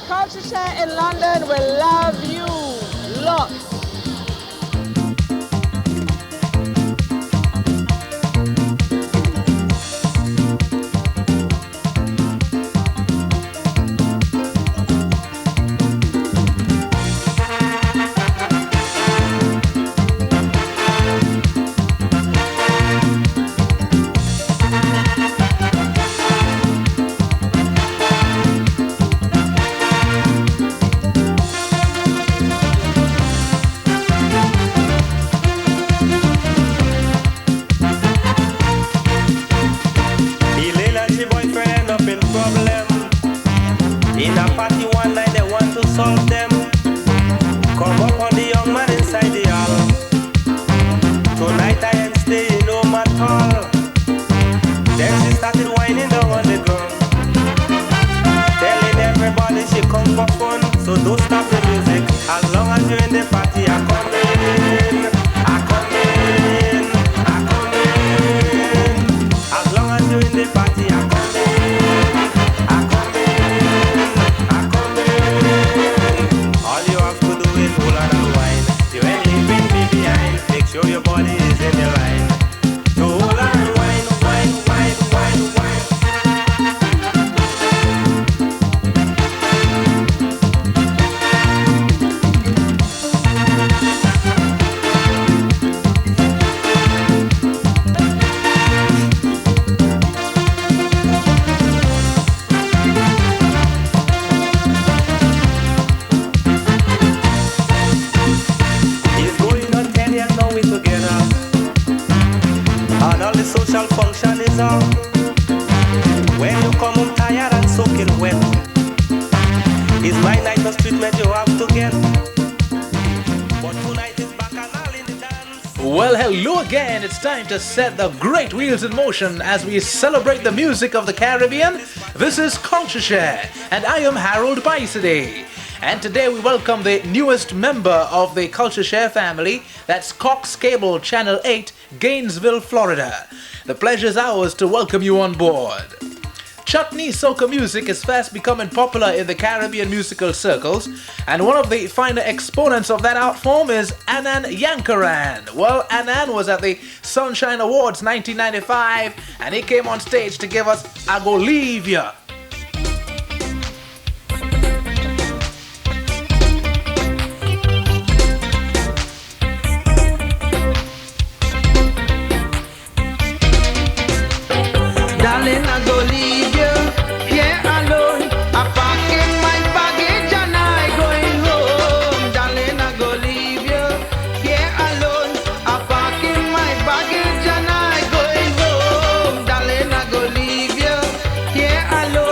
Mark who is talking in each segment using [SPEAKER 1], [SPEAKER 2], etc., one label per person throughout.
[SPEAKER 1] CultureShare in London will love you lots.
[SPEAKER 2] In a party one night they want to solve them. Come up on the young man inside the hall. Tonight I ain't staying home at all. Then she started whining down on the ground, telling everybody she come for fun. So don't stop the music. As long as you're in the party, I come in, I come in, I come in. As long as you're in the party, I come in, I come in, I come in. All you have to do is hold on and wine. You ain't leaving me behind. Make sure your body is in the line. So hold on and wine, wine, wine, wine, wine. It's going on 10 years now we together, and all the social function is on. When you come home tired and soaking wet, it's my night of treatment you have to get. But tonight is back and all in the dance.
[SPEAKER 3] Well, hello again. It's time to set the great wheels in motion as we celebrate the music of the Caribbean. This is CultureShare, and I am Harold PYSADEE. And today we welcome the newest member of the CultureShare family. That's Cox Cable Channel 8, Gainesville, Florida. The pleasure's ours to welcome you on board. Chutney soca music is fast becoming popular in the Caribbean musical circles, and one of the finer exponents of that art form is Anan Yankaran. Well, Anan was at the Sunshine Awards 1995, and he came on stage to give us I Go Leave Ya.
[SPEAKER 4] Darling, I go leave you here alone. I pack in my baggage and I going home. Darling, I go leave you here alone. I pack in my baggage and I going home. Darling, I go leave you here alone.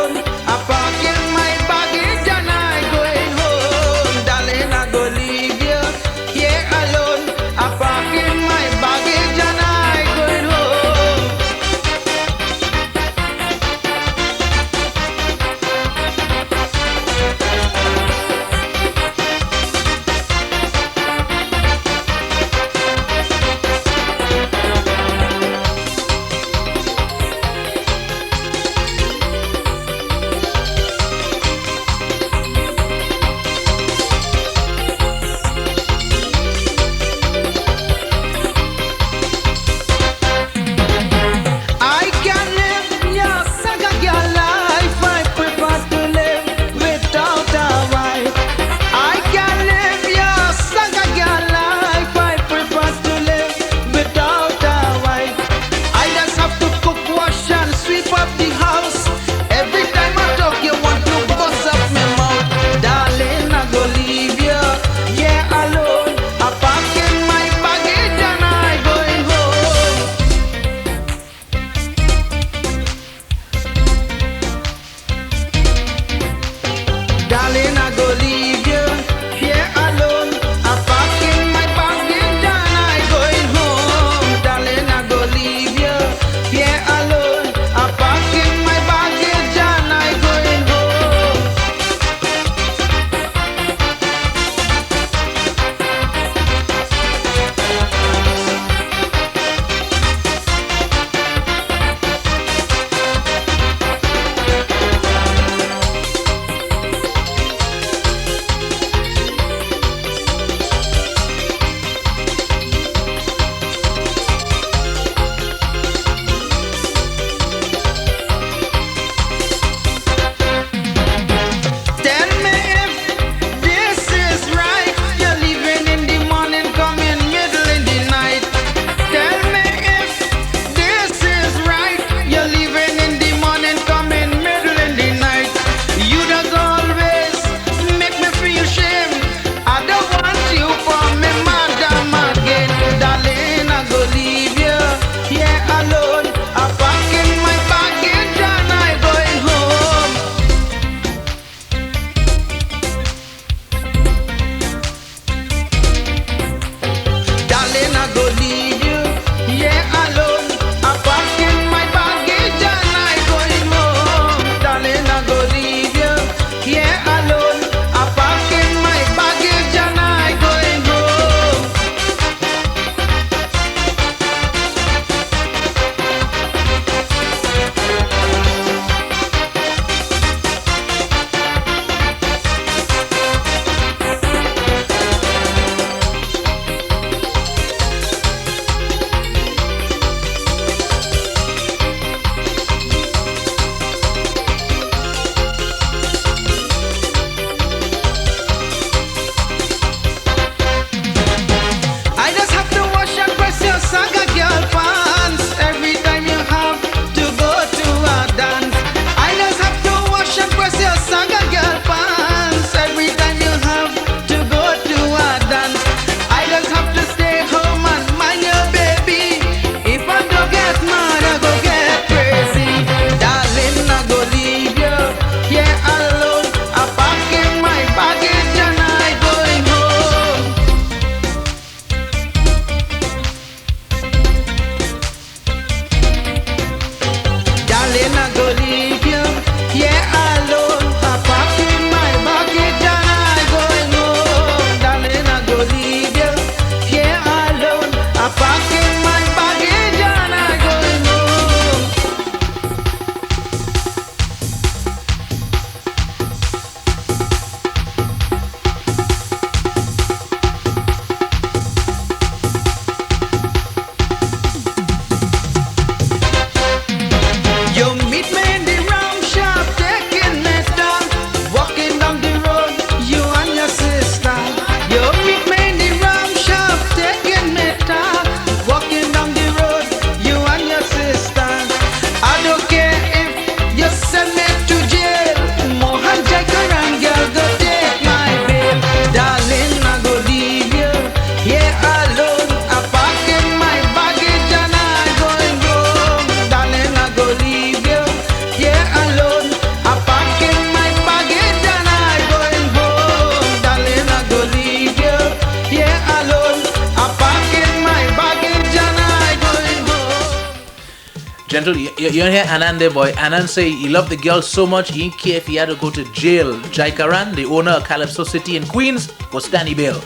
[SPEAKER 3] Gentle, you hear Anand there, boy. Anand say he loved the girl so much he didn't care if he had to go to jail. Jaikaran, the owner of Calypso City in Queens, was Danny Bill.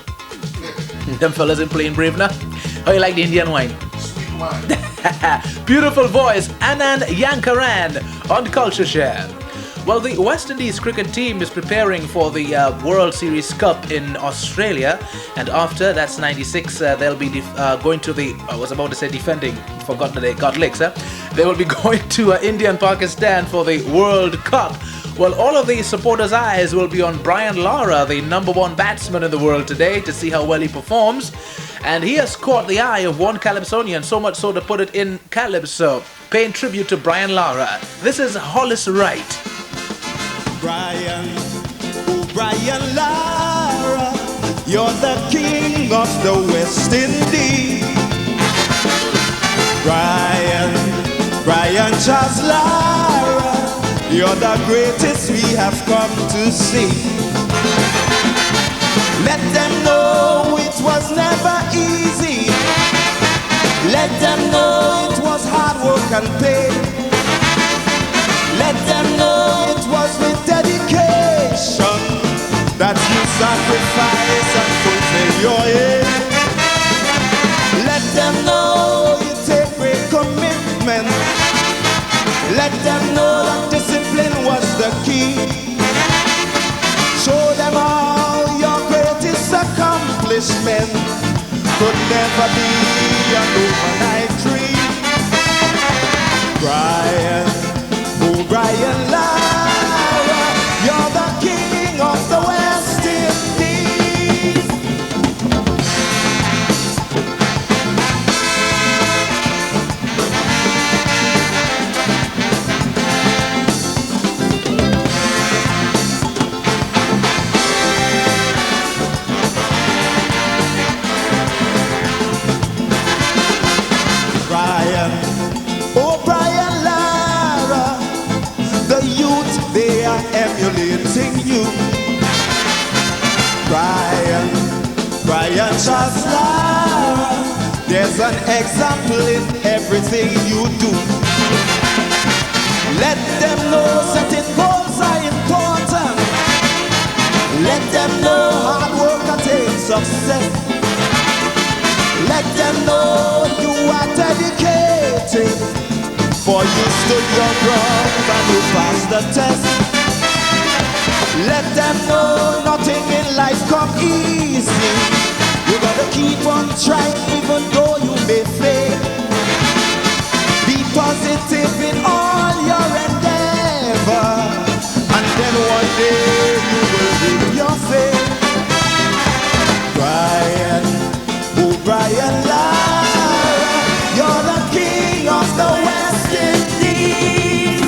[SPEAKER 3] Them fellas in plain brave now. How you like the Indian wine?
[SPEAKER 5] Sweet wine.
[SPEAKER 3] Beautiful voice, Anand Yankaran on CultureShare. Well, the West Indies cricket team is preparing for the World Series Cup in Australia, and after that's 96, they'll be going to the. I was about to say defending. Forgot that they got licks. They will be going to India and Pakistan for the World Cup. Well, all of the supporters' eyes will be on Brian Lara, the number one batsman in the world today, to see how well he performs. And he has caught the eye of one Calypsonian, so much so to put it in Calypso, paying tribute to Brian Lara. This is Hollis Wright.
[SPEAKER 6] Brian, oh Brian Lara, you're the king of the West Indies. Brian Charles Lara, you're the greatest we have come to see. Let them know it was never easy. Let them know it was hard work and pain. Let them know it was with dedication that you sacrifice and fulfill your aim. Let them know you take great commitment. Let them know that discipline was the key. Show them how your greatest accomplishment could never be an overnight dream. Brian Lara, you're the king of the West Indies. Brian Lara, the youth, they are emulating you. Brian Charles Lara, there's an example in everything you do. Let them know setting goals are important. Let them know hard work attains success. Let them know you are dedicated, for you stood your ground and you passed the test. Let them know nothing in life come easy. You gotta keep on trying even though you may fail. Be positive in all your endeavor, and then one day you will reap your fame. Brian Lara, you're the king of the West Indies.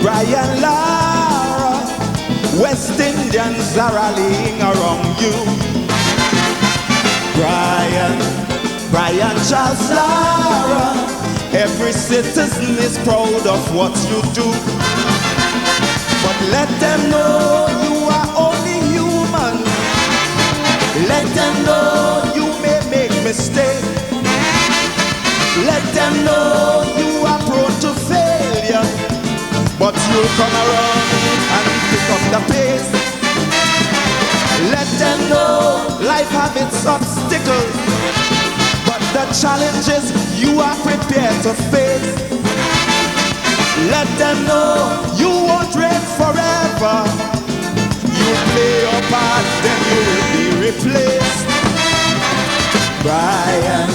[SPEAKER 6] Brian Lara, West Indians are rallying around you. Brian Charles Lara, every citizen is proud of what you do. But let them know you are only human. Let them know you may make mistakes. Let them know you are prone to failure, but you come around and pick up the pace. Let them know life have its obstacles, but the challenges you are prepared to face. Let them know you won't reign forever. You play your part, then you will be replaced. Brian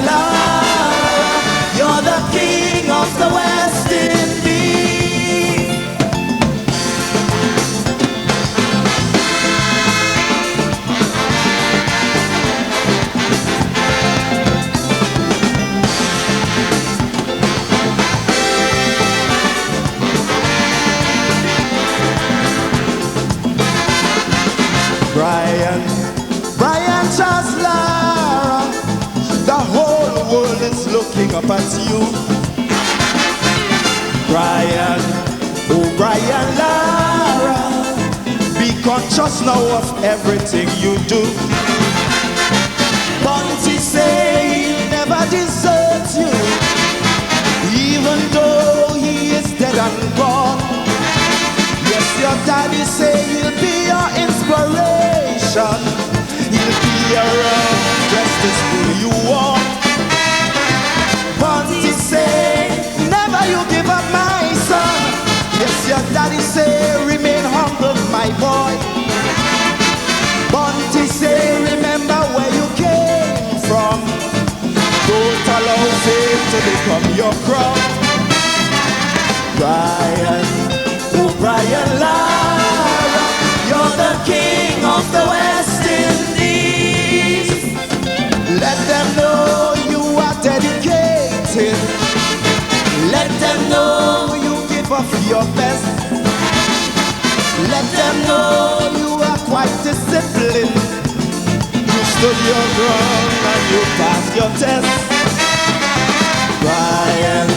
[SPEAKER 6] Lara, you're the king of the West Indies. at you. Brian, oh Brian Lara, be conscious now of everything you do. Bunty say he'll never desert you, even though he is dead and gone. Yes, your daddy say he'll be your inspiration. He'll be around just as who you want. Bunty say, never you give up my son. Yes, your daddy say, remain humble, my boy. Bunty say, remember where you came from. Don't allow fame to become your crown. Brian, oh Brian Lara, you're the king of the West Indies. Let them know you are dedicated. Let them know you give of your best. Let them know you are quite disciplined. You stood your ground and you passed your test. Brian,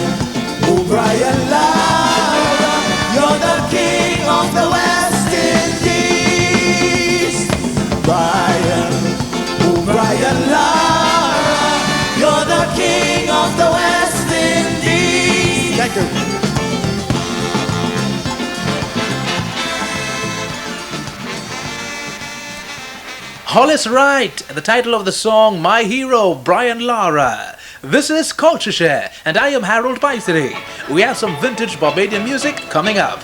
[SPEAKER 6] oh Brian Lara, you're the king of the West Indies. Brian, oh Brian Lara, you're the king of the West Indies. Thank you.
[SPEAKER 3] Hollis Wright, the title of the song, My Hero, Brian Lara. This is CultureShare, and I am Harold PYSADEE. We have some vintage Barbadian music coming up.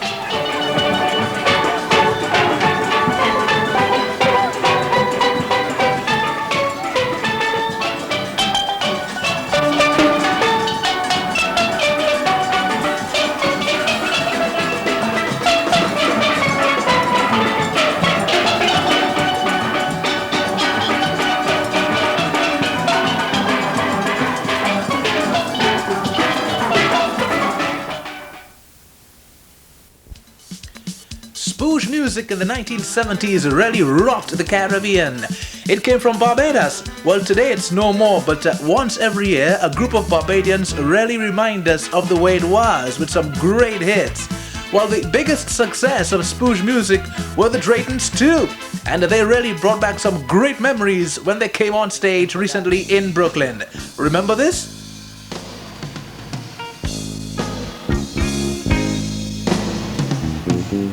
[SPEAKER 3] Spooge music in the 1970s really rocked the Caribbean. It came from Barbados. Well, today it's no more, but once every year, a group of Barbadians really remind us of the way it was with some great hits. Well, the biggest success of Spooge music were the Draytons too, and they really brought back some great memories when they came on stage recently in Brooklyn. Remember this?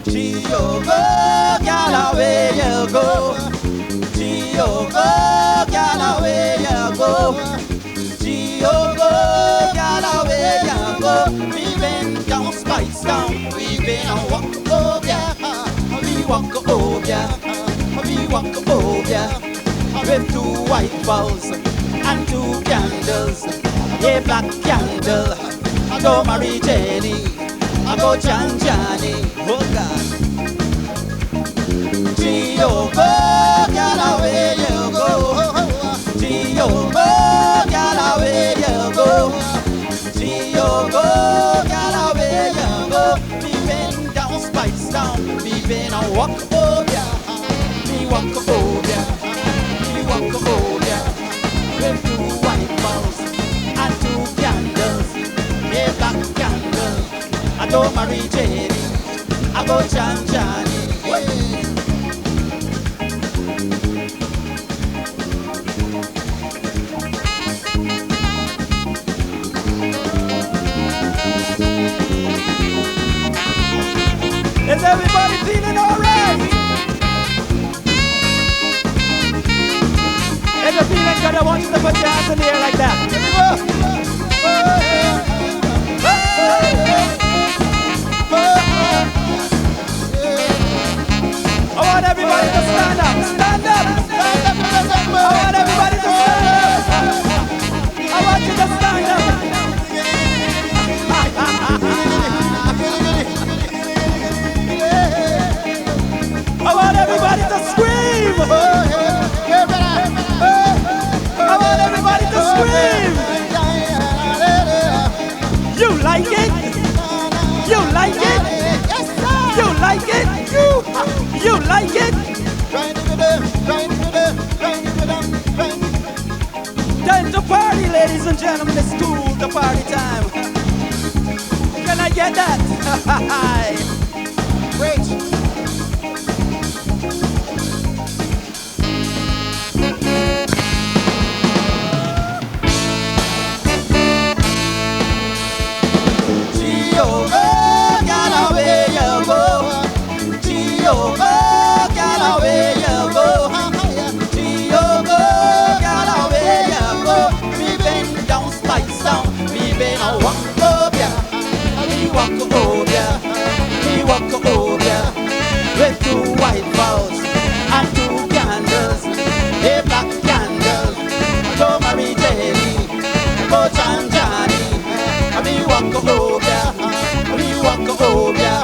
[SPEAKER 5] G.O.Go, gal, away you go. G.O.Go, gal, away you go. G.O.Go, gal, away you go. We went down Spice Town, we been a walk over, we walk over, we walk over. With 2 white balls and 2 candles, a black candle. I go marry Jenny, I go Jan Johnny, oh God. G.O.Go, gal, away you go. G.O.Go, gal, away you go. G.O.Go, gal, away you go. We been down Spice Town, we been a walk over, we walk over, we walk over. With 2 white balls and 2 candles, a black candle. I go marry Jenny, I go Jan Johnny. Is everybody feeling alright? If you're feeling good, I want you to put your hands in the air like that. Here we go. I want everybody to stand up. Stand up. I want everybody to stand up. I want you to stand up. I want everybody to scream! I want everybody to scream! You like it? You like it? You like it? You like it? Time to party, ladies and gentlemen, it's cool. to party time. Can I get that? Great. With two white balls and two candles, a black candle, to Mary Jelly, to Chanjani. Me walk over, me walk over,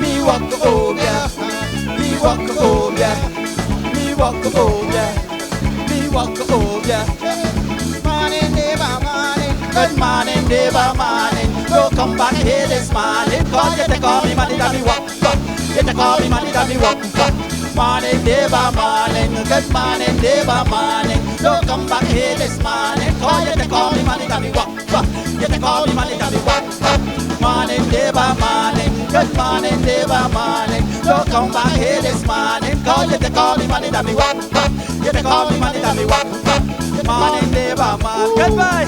[SPEAKER 5] me walk over, me walk over, me walk over, me walk over. Morning, neighbor, morning, good morning, neighbor, morning. Don't come back here this morning, cause you take all me money that me walk back. You take all me money that me walk back. Morning, neighbor, morning, good morning, neighbor, morning. Don't come back here this morning, cause you take all me money that me walk back. You take all me money that me walk back. Morning, neighbor, morning, good morning, neighbor, morning. Don't come back here this morning, cause you take all me money that me walk back. You take all me money that me walk back. Morning, neighbor, morning. Goodbye.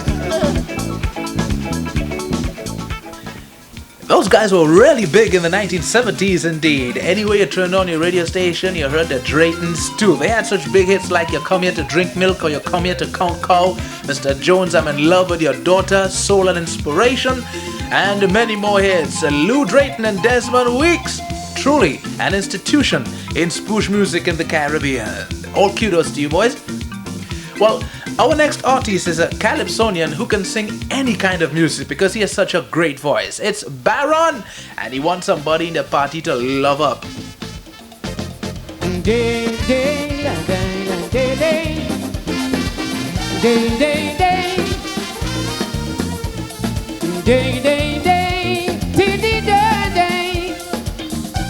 [SPEAKER 3] Those guys were really big in the 1970s indeed. Anyway you turned on your radio station, you heard the Draytons too. They had such big hits like You Come Here to Drink Milk or You Come Here to Count Cow, Mr. Jones, I'm in Love with Your Daughter, Soul and Inspiration, and many more hits. Lou Drayton and Desmond Weeks, truly an institution in spoosh music in the Caribbean. All kudos to you boys. Well, our next artist is a Calypsonian who can sing any kind of music because he has such a great voice. It's Baron, and he wants somebody in the party to love up.
[SPEAKER 4] Day, day, day, day, day, day, day, day, day, day, day, day, day,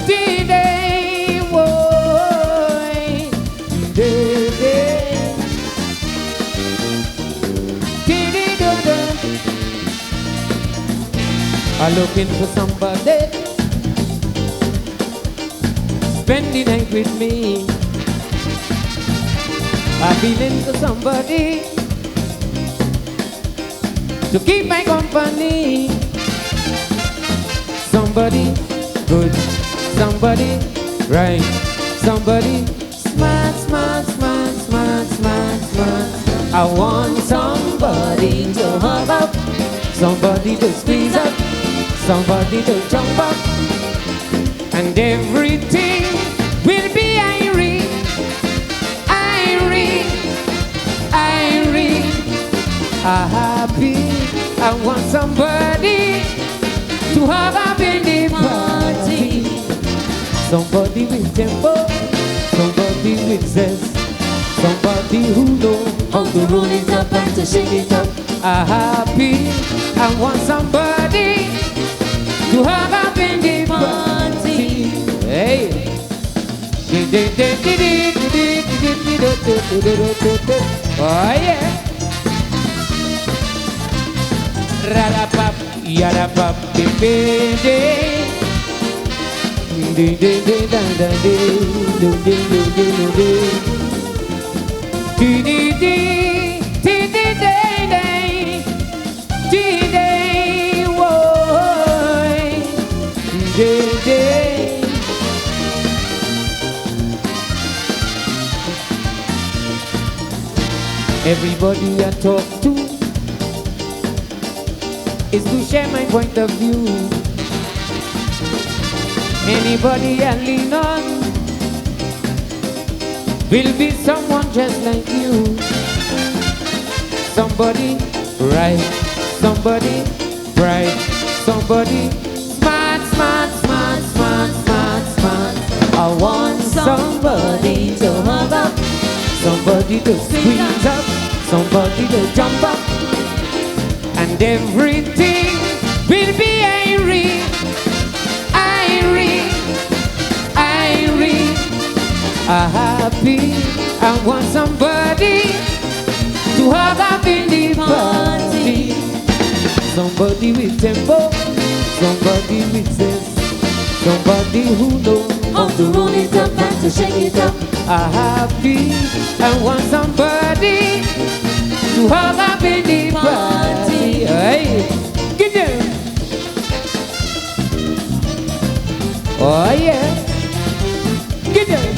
[SPEAKER 4] day, day, boy, day, day. I'm looking for somebody spend the night with me. I'm feeling for somebody to keep my company. Somebody good, somebody right, somebody smart, smart, smart, smart, smart, smart. I want somebody to hug up, somebody to squeeze up, somebody to jump up, and everything will be Irene, Irene, Irene. Happy, I want somebody to have a big party. Somebody with tempo, somebody with zest, somebody who knows how to roll it up and to shake it up. Happy, I want somebody to have a big party. Hey. Oh yeah. Ra-da-pop, ya-da-pop, baby. Everybody I talk to is to share my point of view. Anybody I lean on will be someone just like you. Somebody right, somebody bright, somebody smart, smart, smart, smart, smart, smart. I want somebody to hug up, somebody to squeeze up, somebody to jump up, and everything will be Irene, Irene, Irene. Happy, I want somebody to hug up in the party. Somebody with tempo, somebody with sense, somebody who knows how to roll it up and to shake it up. I happy and want somebody to hug up in the party. Hey, get them. Oh yeah, get them.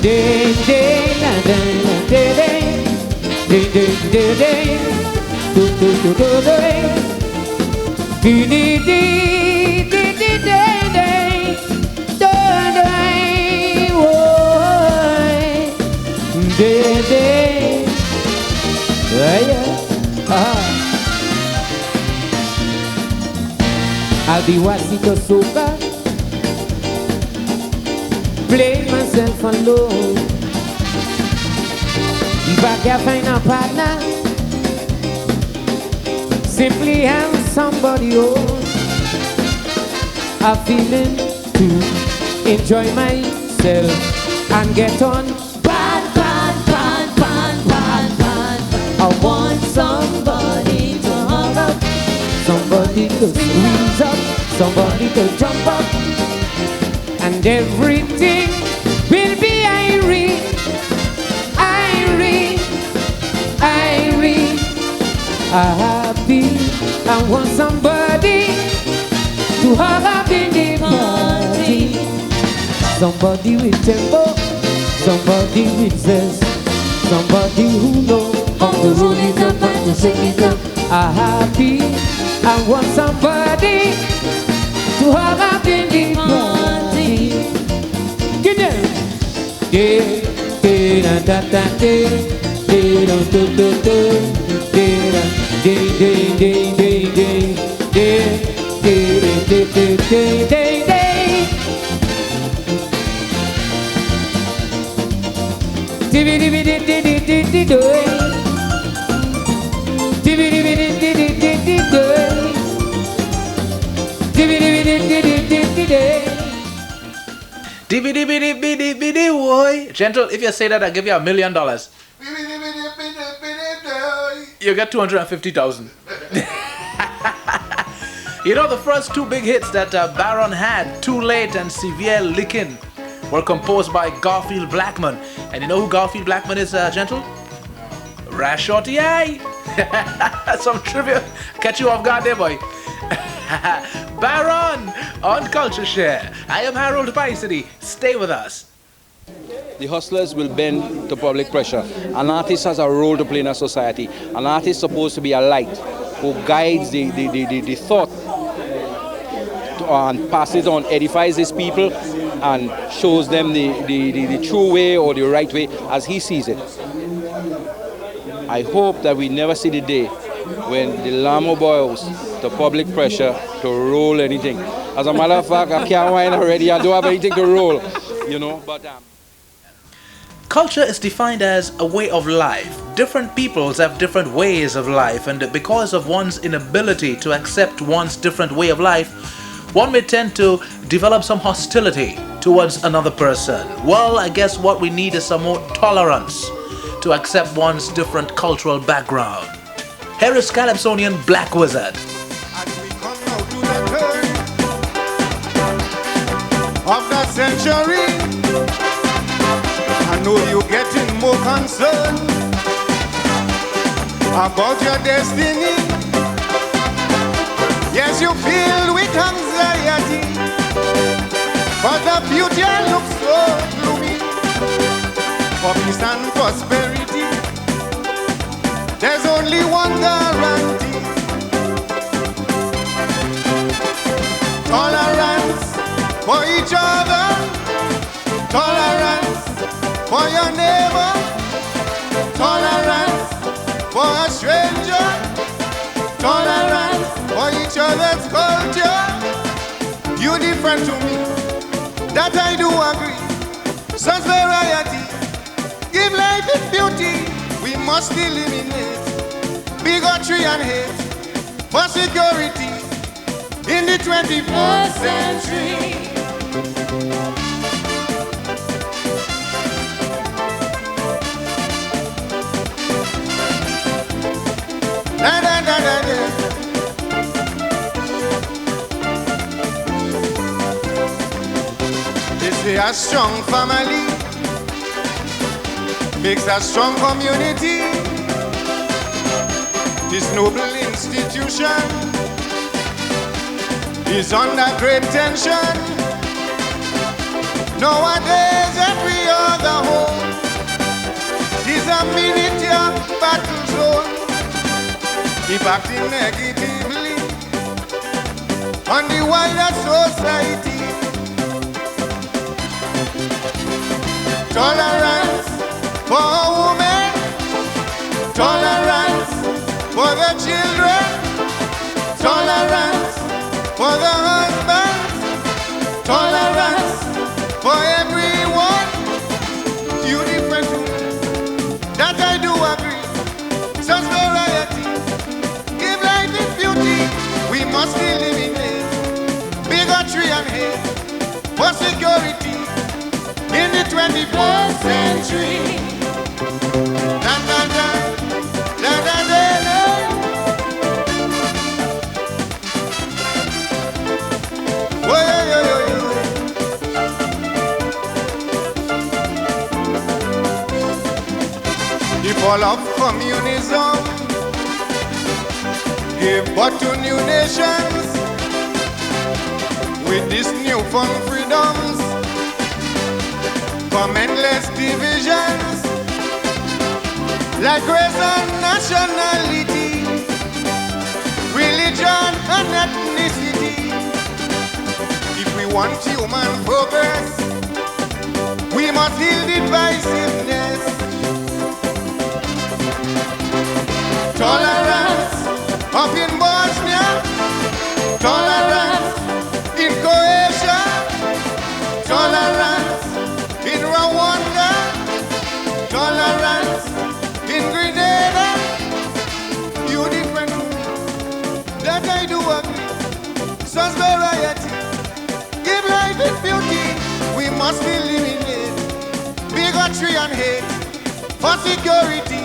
[SPEAKER 4] Day, day, da, da, day, day, day, day, day, day, do, do, do, do, day, dee, dee, dee, dee, dee, day, day, do, day, woy, day, day, yeah, I'll be watching the soca, play myself alone. If I can't find a partner, simply have somebody else. I'm feeling to enjoy myself and get on. Pan, pan, pan, pan, pan, pan. I want somebody to hug up, somebody to squeeze up, somebody to jump up, and everything will be Irene, Irene, Irene. I'm happy, I want somebody to hug up in the party. Somebody with tempo, somebody with zest, somebody who knows how to roll it up and to shake it up. I'm happy, I want somebody to hug up in the party. Get them. Yeah, da da da da, da da da da da, da da da da.
[SPEAKER 3] DVD, boy. Gentle, if you say that, I'll give you $1 million. You get 250,000. You know, the first two big hits that Baron had, Too Late and Severe Lickin', were composed by Garfield Blackman. And you know who Garfield Blackman is, Gentle? Rash Shorty Eye. Some trivia. Catch you off guard there, boy. Baron on CultureShare. I am Harold PYSADEE. Stay with us.
[SPEAKER 7] The hustlers will bend to public pressure. An artist has a role to play in a society. An artist is supposed to be a light who guides the thought and passes it on, edifies his people and shows them the true way or the right way as he sees it. I hope that we never see the day when the Lamo boils to public pressure to roll anything. As a matter of fact, I can't wine already. I don't have anything to roll, you know. But
[SPEAKER 3] culture is defined as a way of life. Different peoples have different ways of life, and because of one's inability to accept one's different way of life, one may tend to develop some hostility towards another person. Well, I guess what we need is some more tolerance to accept one's different cultural background. Here is Calypsonian Black Wizard.
[SPEAKER 6] As we come now to the turn of the century, I know you're getting more concerned about your destiny. Yes, you filled with anxiety, but the future looks so gloomy. For peace and prosperity, there's only one guarantee. Tolerance for each other, tolerance for your neighbor, tolerance for a stranger, tolerance for each other's culture. You different to me, that I do agree. Such variety give life its beauty. We must eliminate bigotry and hate for security in the 21st century.
[SPEAKER 8] da da da. They say a strong family makes a strong community. This noble institution is under great tension. Nowadays every other home is a miniature battle zone. If acting negatively on the wider society. Tolerance for women, tolerance for the children, tolerance for the husbands, tolerance for everyone. You different too, that I do agree. Such variety, give life its beauty. We must eliminate bigotry and hate for security in the 21st century. Da da da, da da da da. Oh, yo, yo, yo, yo. The fall of communism gave birth to new nations with these newfound freedoms. From endless divisions like race and nationality, religion and ethnicity. If we want human progress, we must heal divisiveness. Tolerance up in Bosnia, tolerance in Croatia, tolerance in Rwanda, tolerance in Grenada. You different to me, that I do agree. Such variety, give life its beauty. We must eliminate bigotry and hate for security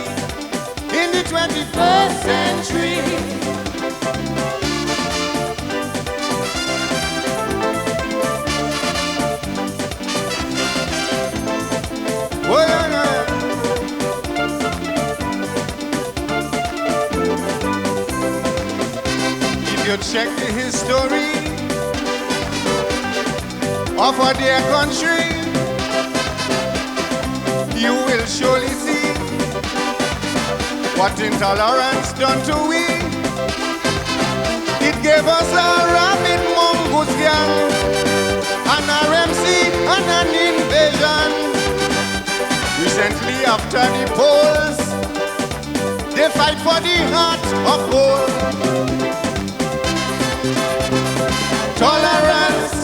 [SPEAKER 8] in the 21st century. If you check the history of our dear country, you will surely see what intolerance done to we. It gave us a rabid mongoose gang, an RMC and an invasion. Recently after the polls, they fight for the heart of gold. Tolerance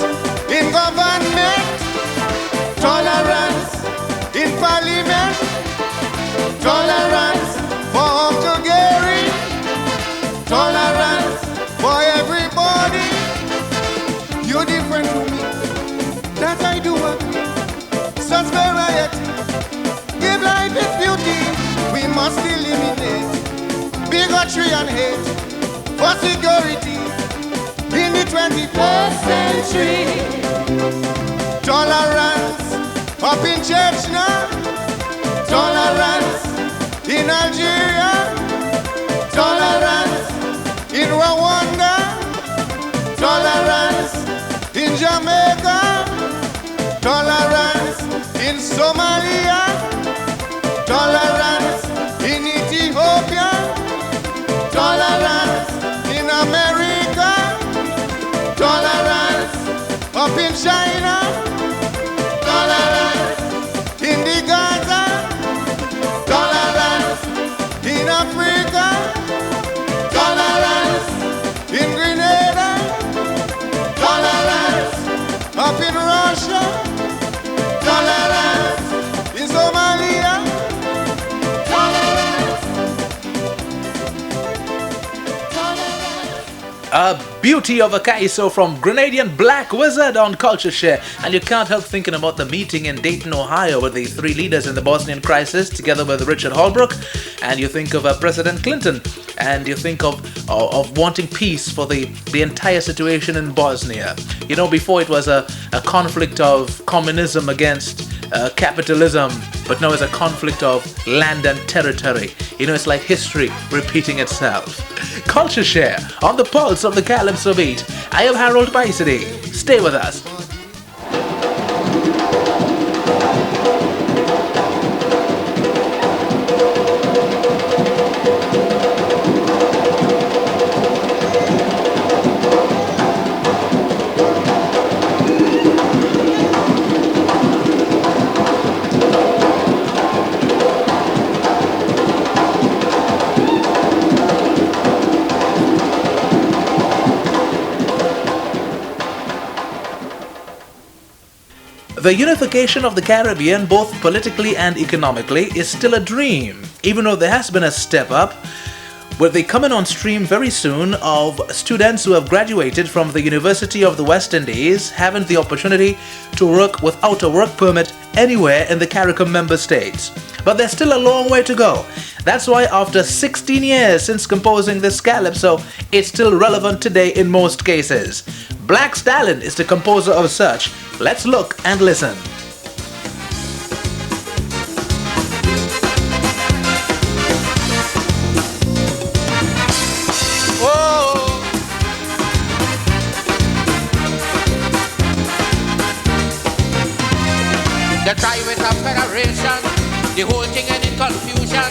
[SPEAKER 8] in government, tolerance in parliament, tolerance for Uncle Gary, tolerance for everybody. You different to me, that I do agree. Such variety, give life its beauty. We must eliminate bigotry and hate for security in the 21st century. Tolerance up in Chechnya, tolerance in Algeria, tolerance in Rwanda, tolerance in Jamaica, tolerance in Somalia, tolerance in Ethiopia, tolerance in America, tolerance up in China, tolerance in the Gaza, tolerance in Africa, tolerance in Grenada, tolerance up in Russia, tolerance in
[SPEAKER 3] A beauty of a Kaiso from Grenadian Black Wizard on CultureShare. And you can't help thinking about the meeting in Dayton, Ohio with the three leaders in the Bosnian crisis together with Richard Holbrooke. And you think of President Clinton. And you think of wanting peace for the entire situation in Bosnia. You know, before it was a conflict of communism against capitalism, but now it's a conflict of land and territory. You know, it's like history repeating itself. CultureShare on the pulse of the Calypso beat. I am Harold PYSADEE. Stay with us. The unification of the Caribbean, both politically and economically, is still a dream, even though there has been a step up, with the coming on stream very soon of students who have graduated from the University of the West Indies having the opportunity to work without a work permit anywhere in the CARICOM member states. But there's still a long way to go. That's why after 16 years since composing this calypso, it's still relevant today in most cases. Black Stallion is the composer of such. Let's look and listen.
[SPEAKER 9] They try with a federation, the whole thing end in confusion.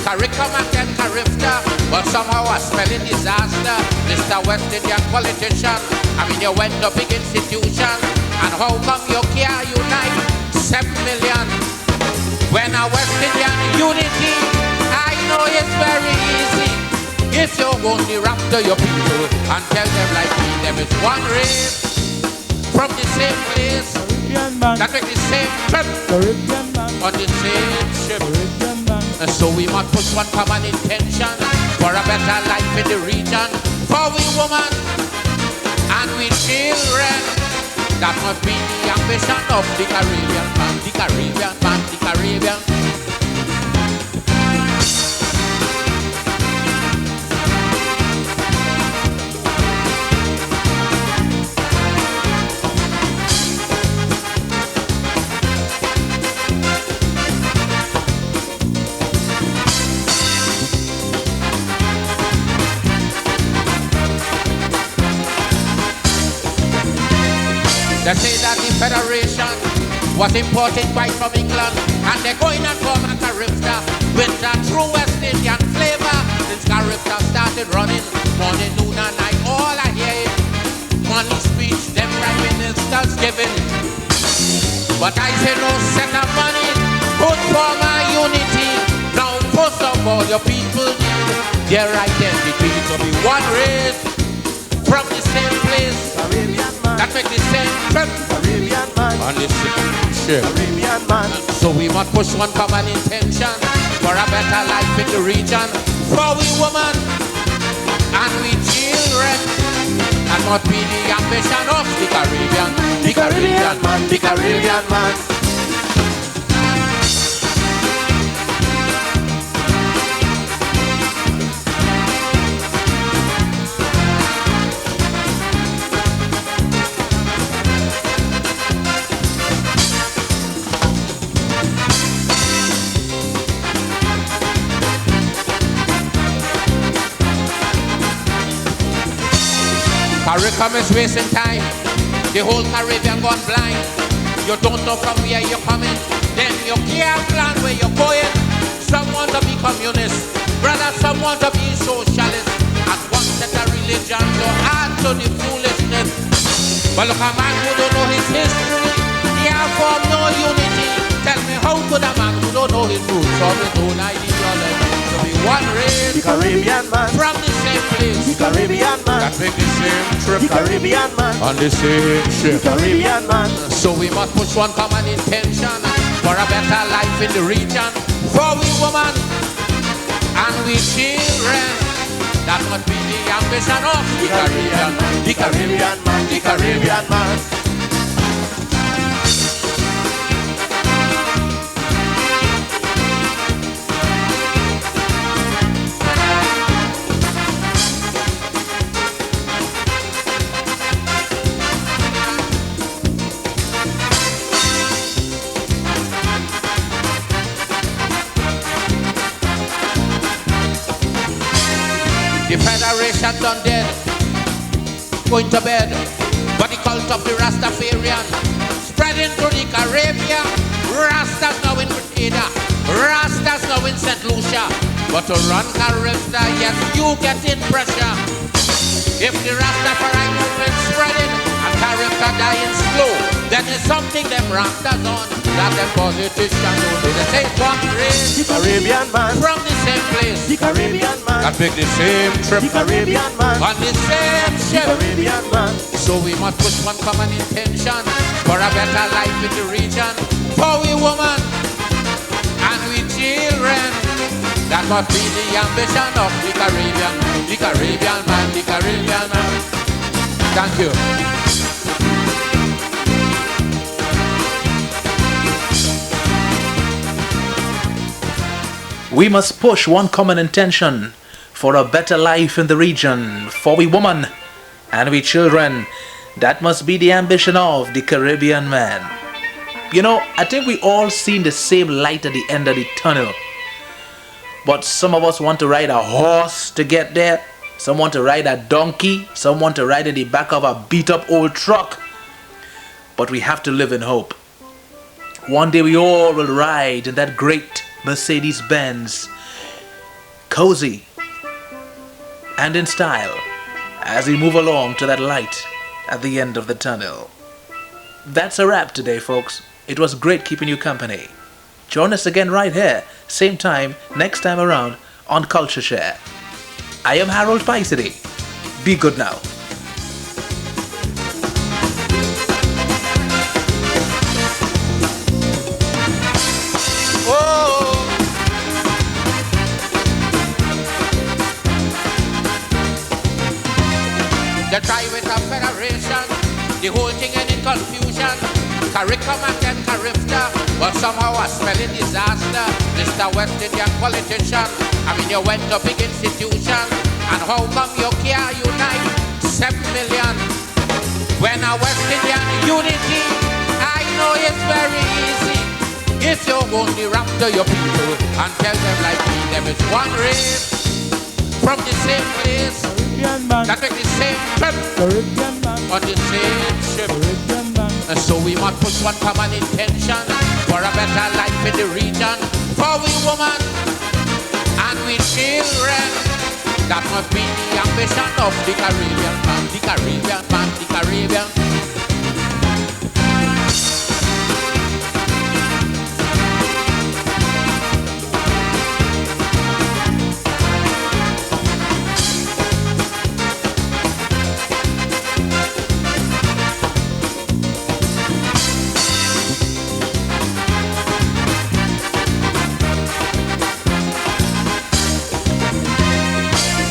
[SPEAKER 9] CARICOM and then CARIFTA, but somehow a spelling disaster. Mr. West Indian politician, I mean you went to big institution, and how come you can't unite 7 million? When a West Indian unity, I know it's very easy. If you only rap to your people and tell them like me, there is one race from the same place that make the same trip on the same ship. And so we must push one common intention for a better life in the region, for we women and we children. That must be the ambition of the Caribbean man, the Caribbean man, the Caribbean. They say that the Federation was imported quite from England, and they're going and form a CARIFTA with a true West Indian flavor. Since CARIFTA started running, morning, noon and night, all I hear is money speech, them prime ministers giving. But I say no set of money, good for my unity. Now first of all, your people need their identity to be one race from the same place. That make the same trip.
[SPEAKER 8] Caribbean man,
[SPEAKER 9] on the same ship.
[SPEAKER 8] Caribbean man.
[SPEAKER 9] So we must push one common intention for a better life in the region, for we women and we children. That must be the ambition of the Caribbean, the Caribbean man, the Caribbean man. CARICOM is wasting time. The whole Caribbean gone blind. You don't know from where you're coming, then you can't plan where you're going. Some want to be communist, brother, some want to be socialist. And one set of religion to add to the foolishness. But look, a man who don't know his history, he have formed no unity. Tell me how could a man who don't know his roots or his own ideology to be one race,
[SPEAKER 8] The Caribbean man,
[SPEAKER 9] from the same place,
[SPEAKER 8] the Caribbean man,
[SPEAKER 9] that make the same trip,
[SPEAKER 8] the Caribbean man,
[SPEAKER 9] on the same ship.
[SPEAKER 8] the Caribbean man.
[SPEAKER 9] So we must push one common intention for a better life in the region, for we women and we children. That must be the ambition of the Caribbean, the Caribbean man, the Caribbean man. The Federation done dead, going to bed, but the cult of the Rastafarian spreading through the Caribbean. Rastas now in Grenada, Rastas now in St. Lucia, but to run Caribbean, yes, you get in pressure. If the Rastafari movement spreading and Caribbean dying slow, then there's something them Rastas on that the politicians do. They say one race,
[SPEAKER 2] The Caribbean man,
[SPEAKER 9] from the same place,
[SPEAKER 2] the Caribbean man,
[SPEAKER 9] that make the same trip,
[SPEAKER 2] the Caribbean man,
[SPEAKER 9] on the same ship.
[SPEAKER 2] Caribbean man.
[SPEAKER 9] So we must push one common intention for a better life in the region, for we women and we children. That must be the ambition of the Caribbean man, the Caribbean man. Thank you.
[SPEAKER 3] We must push one common intention for a better life in the region, for we women and we children. That must be the ambition of the Caribbean man. You know, I think we all seen the same light at the end of the tunnel. But some of us want to ride a horse to get there. Some want to ride a donkey. Some want to ride in the back of a beat up old truck. But we have to live in hope. One day we all will ride in that great Mercedes-Benz, cozy and in style, as we move along to that light at the end of the tunnel. That's a wrap today, folks. It was great keeping you company. Join us again right here, same time, next time around on CultureShare. I am Harold PYSADEE. Be good now.
[SPEAKER 9] The try with a federation, the whole thing ended in confusion. Curriculum and Carifta, but somehow a spelling disaster. Mr. West Indian politician, I mean you went to big institution, and how come you can't unite 7 million? When a West Indian unity, I know it's very easy. If you only rap to your people and tell them like me, there is one race from the same place that make the same trip on the same ship. And so we must push one common intention for a better life in the region, for we women and we children. That must be the ambition of the Caribbean man, the Caribbean man, the Caribbean.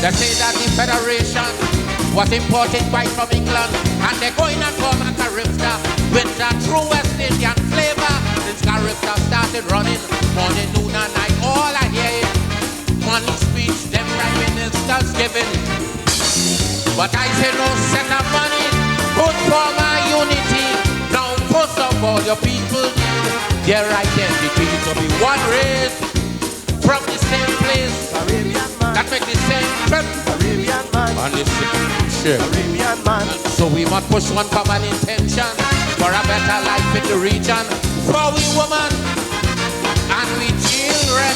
[SPEAKER 9] They say that the Federation was imported by from England, and they're going and come and Caribbean with a true West Indian flavor. Since Caribbean started running, morning, noon, and night, all I hear is money speech, them prime ministers giving. But I say no set of money, good for my unity. Now first of all, your people need their identity to be one race from the same place. That make the same trip on the same ship. So we must push one common intention for a better life in the region, for we women and we children.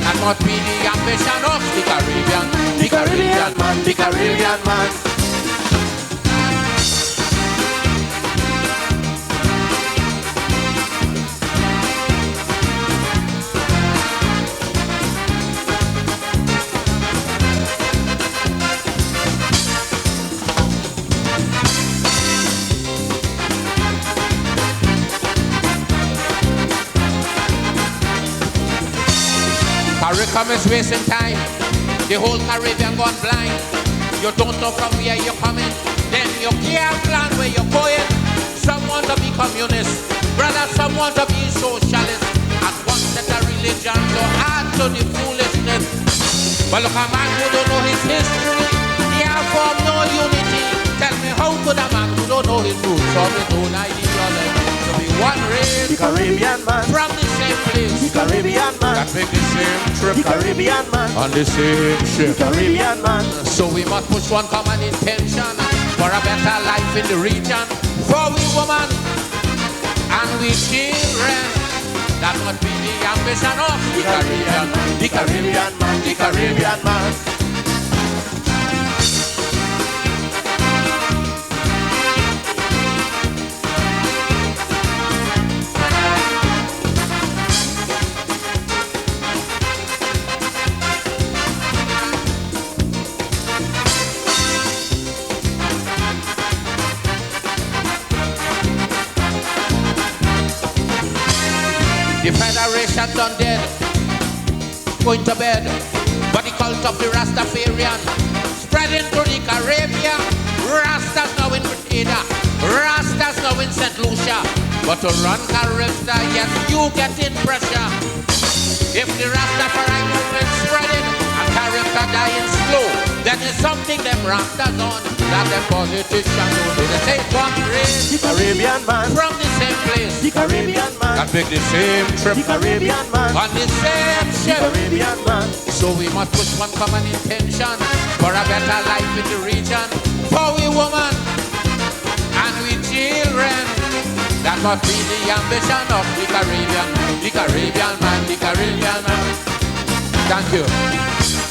[SPEAKER 9] That must be the ambition of the Caribbean, the Caribbean man, the Caribbean man. Curriculum is wasting time. The whole Caribbean gone blind. You don't know from where you're coming. Then you can't plan where you're going. Some want to be communist, brother, some want to be socialist. And one set of religion to add to the foolishness. But look, a man who don't know his history, he have formed no unity. Tell me how could a man who don't know his roots or his own ideology to be one race?
[SPEAKER 6] The Caribbean man
[SPEAKER 9] From the same place.
[SPEAKER 6] The Caribbean man
[SPEAKER 9] That make the same trip.
[SPEAKER 6] The Caribbean man
[SPEAKER 9] On the same ship.
[SPEAKER 6] The Caribbean man
[SPEAKER 9] So we must push one common intention for a better life in the region. For we women and we children. That must be the ambition of the Caribbean man.
[SPEAKER 6] The Caribbean man The Caribbean man
[SPEAKER 9] The Federation done dead, going to bed. But the cult of the Rastafarian spreading through the Caribbean. Rastas now in Grenada, Rastas now in St. Lucia. But to run Caribbean, yes, you get in pressure. If the Rastafari movement spreading and Caribbean dying slow, then there's something them Rastas on that them politicians don't do. They say one race,
[SPEAKER 6] The Caribbean man
[SPEAKER 9] from the same place.
[SPEAKER 6] The Caribbean man
[SPEAKER 9] That make the same trip.
[SPEAKER 6] The Caribbean man
[SPEAKER 9] On the same
[SPEAKER 6] The
[SPEAKER 9] ship.
[SPEAKER 6] Caribbean man
[SPEAKER 9] So we must push one common intention for a better life in the region. For we women and we children. That must be the ambition of the Caribbean. The Caribbean man, the Caribbean man. Thank you.